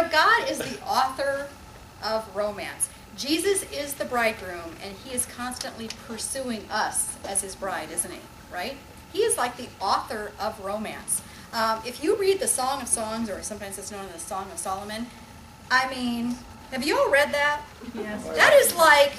God is the author of romance. Jesus is the bridegroom, and he is constantly pursuing us as his bride, isn't he? Right? He is like the author of romance. If you read the Song of Songs, or sometimes it's known as the Song of Solomon, I mean, have you all read that? Yes. That is like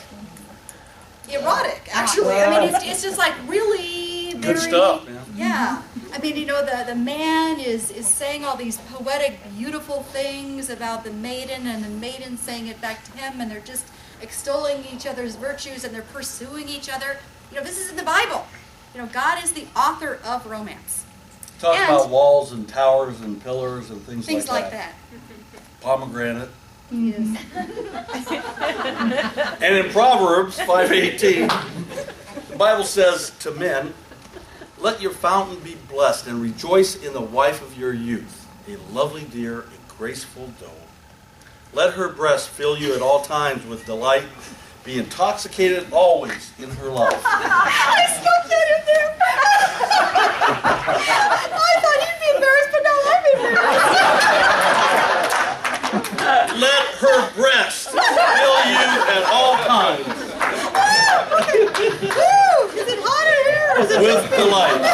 erotic, actually. I mean, it's just like really very... Good stuff, man. Yeah. I mean, the man is saying all these poetic, beautiful things about the maiden, and the maiden saying it back to him, and they're just extolling each other's virtues, and they're pursuing each other. This is in the Bible. God is the author of romance. Talk And- about walls and towers and pillars and things Things like like that. that. Pomegranate. Yes. And in Proverbs 5:18, the Bible says to men, "Let your fountain be blessed and rejoice in the wife of your youth, a lovely deer, a graceful doe. Let her breast fill you at all times with delight. Be intoxicated always in her love." I spoke that in there. I thought you'd be embarrassed, but now I'm embarrassed. Let her breast fill you at all times Woo! Is it hot in here? Or is it with delight. I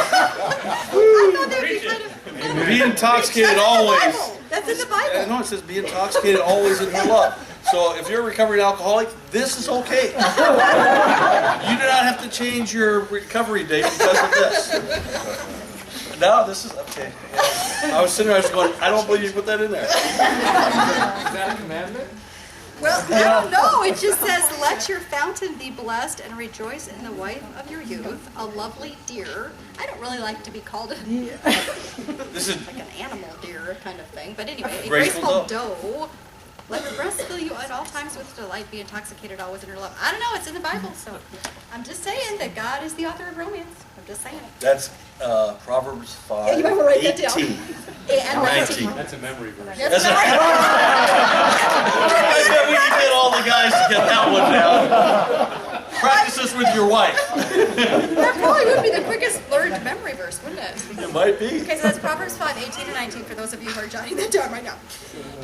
thought that'd be kind of... Be intoxicated That's in the always. Bible. That's in the Bible. No, it says be intoxicated always in her love. So if you're a recovering alcoholic, this is okay. You do not have to change your recovery date because of this. No, this is okay. I was sitting there, I was going, I don't believe you put that in there. Is that a commandment? Well, I don't know. It just says, "Let your fountain be blessed and rejoice in the wife of your youth, a lovely deer." I don't really like to be called a deer. This is Like an animal deer kind of thing. But anyway, a Graceful graceful doe. Let her breast fill you at all times with delight. Be intoxicated always in her love. I don't know. It's in the Bible, so I'm just saying that God is the author of romance. I'm just saying it. that's Proverbs 5. Yeah, you might write that down. 18. And 19. That's a memory verse. That's I bet we can get all the guys to get that one down. Practice this with your wife. That probably would be the quickest learned memory verse, wouldn't it? It might be. Okay, so that's Proverbs 5, 18 and 19 for those of you who are jotting that down right now.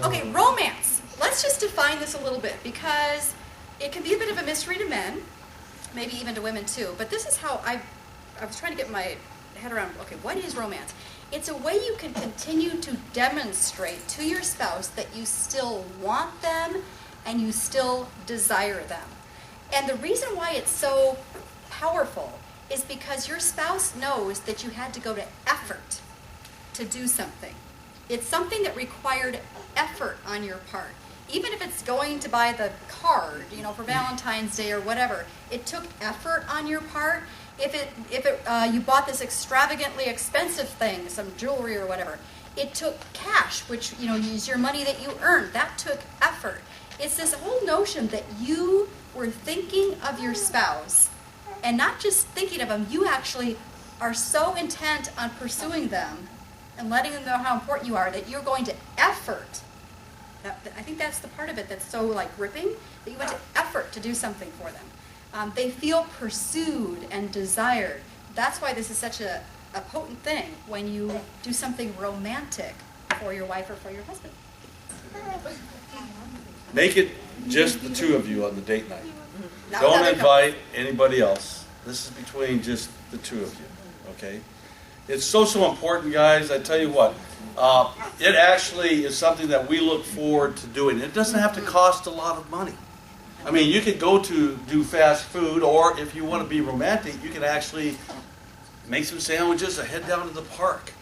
Okay, romance. Let's just define this a little bit because it can be a bit of a mystery to men, maybe even to women too, but this is how I was trying to get my head around, okay, what is romance? It's a way you can continue to demonstrate to your spouse that you still want them and you still desire them. And the reason why it's so powerful is because your spouse knows that you had to go to effort to do something. It's something that required effort on your part. Even if it's going to buy the card, for Valentine's Day or whatever, it took effort on your part. If you bought this extravagantly expensive thing, some jewelry or whatever, it took cash, which is your money that you earned. That took effort. It's this whole notion that you were thinking of your spouse, and not just thinking of them. You actually are so intent on pursuing them and letting them know how important you are that you're going to effort. I think that's the part of it that's so gripping, that you went to effort to do something for them. They feel pursued and desired. That's why this is such a potent thing when you do something romantic for your wife or for your husband. Make it just the two of you on the date night. Not Don't another invite anybody else. This is between just the two of you, okay? It's so important, guys. I tell you what, it actually is something that we look forward to doing. It doesn't have to cost a lot of money. I mean, you could go to do fast food, or if you want to be romantic, you can actually make some sandwiches or head down to the park.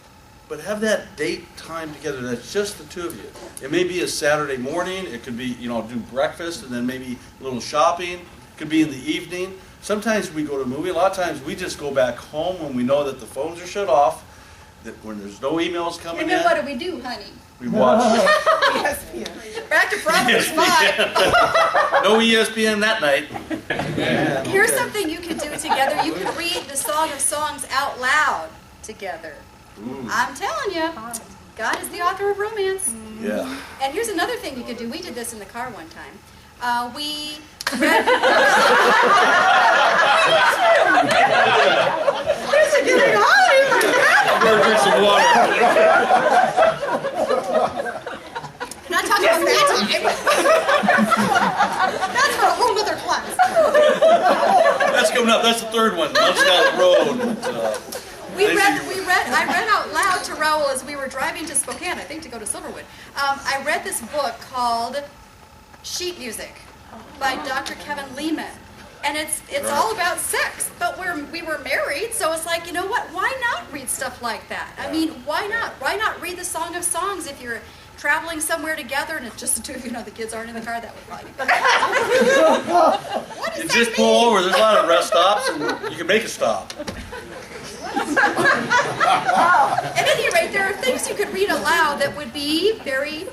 But have that date time together. That's just the two of you. It may be a Saturday morning. It could be, do breakfast and then maybe a little shopping. It could be in the evening. Sometimes we go to a movie. A lot of times we just go back home when we know that the phones are shut off, that when there's no emails coming And then in. what do we do, honey? We watch. Back to Proverbs 5. No ESPN that night. Here's something you can do together. You can read the Song of Songs out loud together. I'm telling you, God is the author of romance. Yeah. And here's another thing you could do. We did this in the car one time. We read... This is getting hot in my Better drink some water. I'm not talking again that time. That's for a whole other class. That's coming up. That's the third one. Lunch down the road. I read out loud to Raul as we were driving to Spokane, I think to go to Silverwood. I read this book called Sheet Music by Dr. Kevin Lehman. And it's all about sex, but we were married, so it's like, you know what, why not read stuff like that? I mean, why not? Why not read the Song of Songs if you're traveling somewhere together and it's just the two of you, the kids aren't in the car, that would probably be What does You that just mean? pull over. There's a lot of rest stops, and you can make a stop. At any rate, there are things you could read aloud that would be very